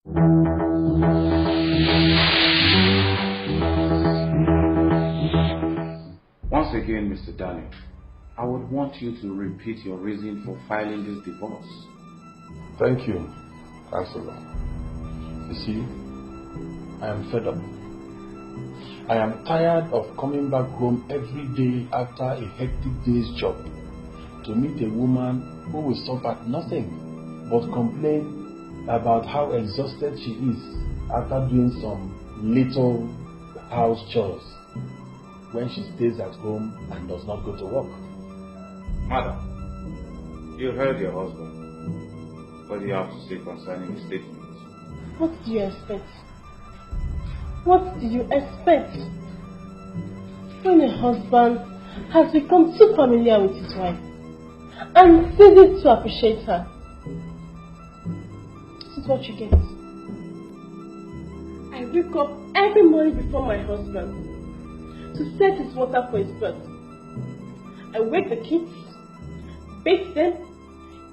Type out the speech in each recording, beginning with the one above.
Once again, Mr. Daniel, I would want you to repeat your reason for filing this divorce. Thank you, Counselor. You see, I am fed up. I am tired of coming back home every day after a hectic day's job to meet a woman who will stop at nothing but complain about how exhausted she is after doing some little house chores when she stays at home and does not go to work. Madam, you heard your husband. What do you have to say concerning his statement? What do you expect? What do you expect? When a husband has become too familiar with his wife and ceases to appreciate her, this is what you get. I wake up every morning before my husband to set his water for his birth. I wake the kids, bathe them,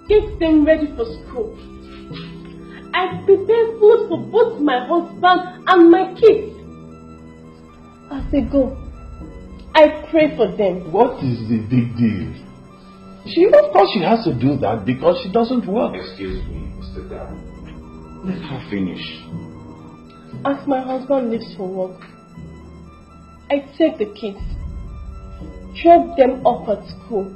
get them ready for school. I prepare food for both my husband and my kids. As they go, I pray for them. What is the big deal? Of course she has to do that because she doesn't work. Excuse me, Mr. Dan. Let her finish. As my husband leaves for work, I take the kids, drop them off at school.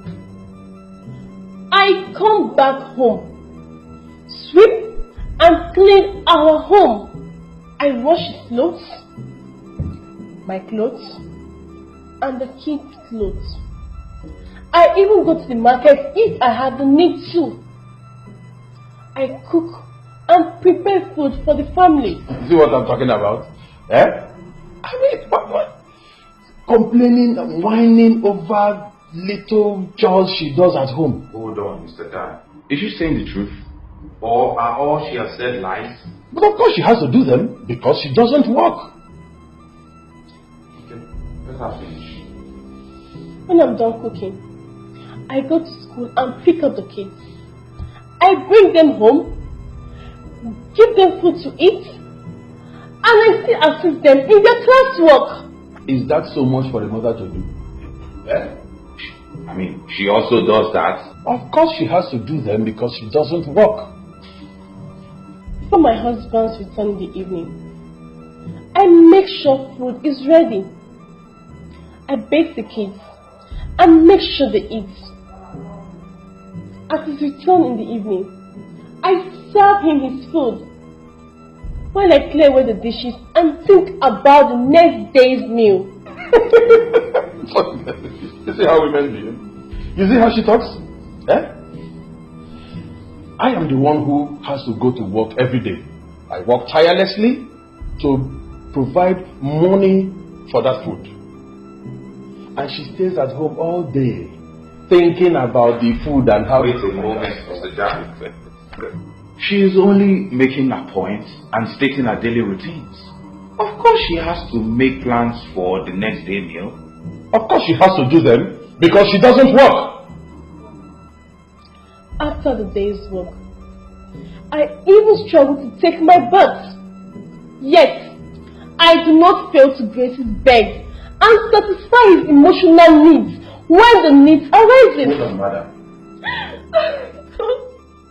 I come back home, sweep and clean our home. I wash his clothes, my clothes, and the kids' clothes. I even go to the market if I have the need to. I cook and prepare food for the family. See what I'm talking about? I mean, what? Complaining and whining over little chores she does at home. Hold on, Mr. Dan. Is she saying the truth? Or are all she has said lies? But of course she has to do them because she doesn't work. Okay, let her finish. When I'm done cooking, I go to school and pick up the kids. I bring them home, give them food to eat, and I still assist them in their classwork. Is that so much for a mother to do? I mean, she also does that. Of course she has to do them because she doesn't work. For my husband's return in the evening, I make sure food is ready. I bake the kids and make sure they eat. At his return in the evening, I serve him his food while I clear away the dishes and think about the next day's meal. You see how women do? You see how she talks? I am the one who has to go to work every day. I work tirelessly to provide money for that food. And she stays at home all day thinking about the food and how... Wait a moment, Mr. Dan. She is only making a point and stating her daily routines. Of course she has to make plans for the next day meal. Of course she has to do them because she doesn't work. After the day's work, I even struggle to take my bath. Yet, I do not fail to grace his bed and satisfy his emotional needs when the needs arise. Hold on, madam.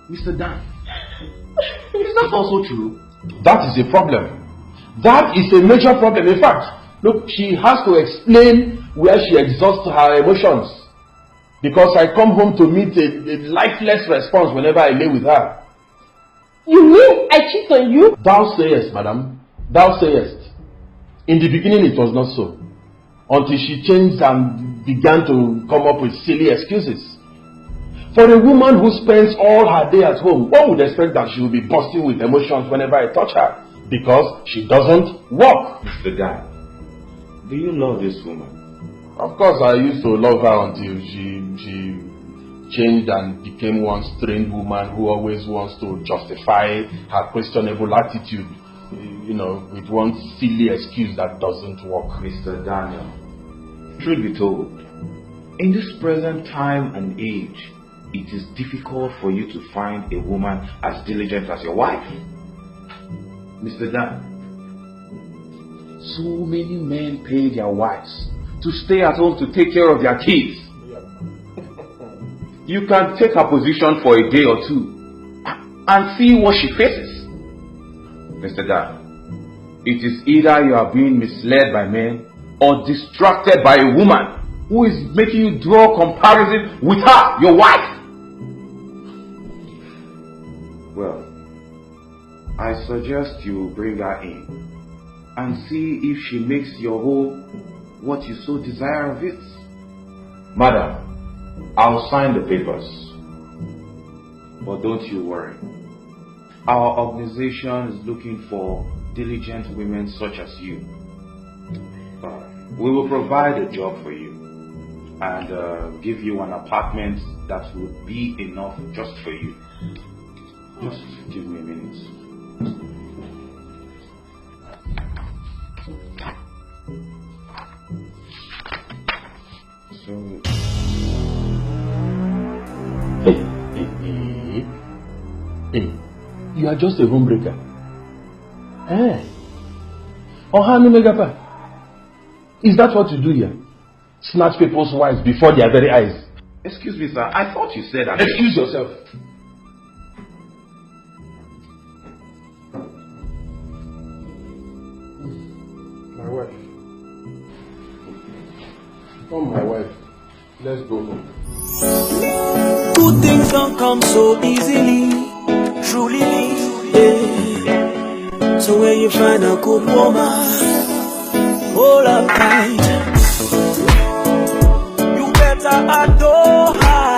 Mr. Dan, is that also true? That is a problem. That is a major problem. In fact, look, she has to explain where she exhausts her emotions. Because I come home to meet a lifeless response whenever I lay with her. You mean I cheat on you? Thou sayest, madam. Thou sayest. In the beginning it was not so. Until she changed and began to come up with silly excuses. For a woman who spends all her day at home, one would expect that she will be bursting with emotions whenever I touch her. Because she doesn't work. Mr. Dan, do you love this woman? Of course, I used to love her until she changed and became one strange woman who always wants to justify her questionable attitude, with one silly excuse that doesn't work. Mr. Daniel, truth be told, in this present time and age, it is difficult for you to find a woman as diligent as your wife. Mr. Dan, so many men pay their wives to stay at home to take care of their kids. You can take her position for a day or two and see what she faces. Mr. Dan, it is either you are being misled by men or distracted by a woman who is making you draw comparison with her, your wife. Well, I suggest you bring her in and see if she makes your home what you so desire of it. Madam, I'll sign the papers. But don't you worry. Our organization is looking for diligent women such as you. We will provide a job for you and give you an apartment that will be enough just for you. Just give me a minute. So, Hey, you are just a homebreaker. Hey. Ohani Megapa. Is that what you do here? Snatch people's wives before their very eyes. excuse me, sir. I thought you said that. Excuse yourself. My wife. Oh, my wife. Let's go home. Good things don't come so easily, truly, yeah. So when you find a good woman, hold her tight. You better adore her.